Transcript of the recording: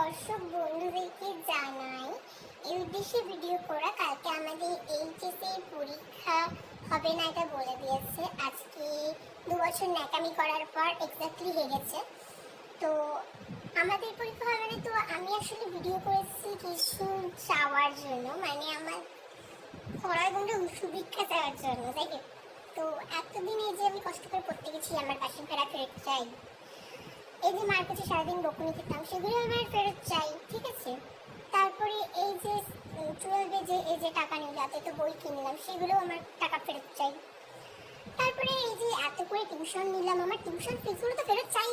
দর্শক বন্ধুদেরকে জানাই এই উদ্দেশ্যে ভিডিও করা। কালকে আমাদের এইচএসএ পরীক্ষা হবে না, এটা বলে দিয়েছে। আজকে 2 বছর ন্যাকামি করার পর এক্স্যাক্টলি হেরেছে। তো আমাদের পরীক্ষা হবে না, তো আমি আসলে ভিডিও করেছি কিছু চাওয়ার জন্য, মানে আমার পড়ার বন্ধু সুভিক্ষা চাওয়ার জন্য, তাই তো এতদিন এই যে আমি কষ্ট করে পড়তে গেছি, আমার বাসি ফেরা ফেরত চাই। এই যে মার কাছে সারাদিন বকুনি খেতাম, সেগুলো আমার ফেরত চাই, ঠিক আছে। তারপরে এই যে 12-এ যে এই যে টাকা নিয়ে যাতে তো বই কিনলাম, সেগুলো আমার টাকা ফেরত চাই। তারপরে এই যে এত করে টিউশন নিলাম, আমার টিউশন ফিসগুলো তো ফেরত চাই।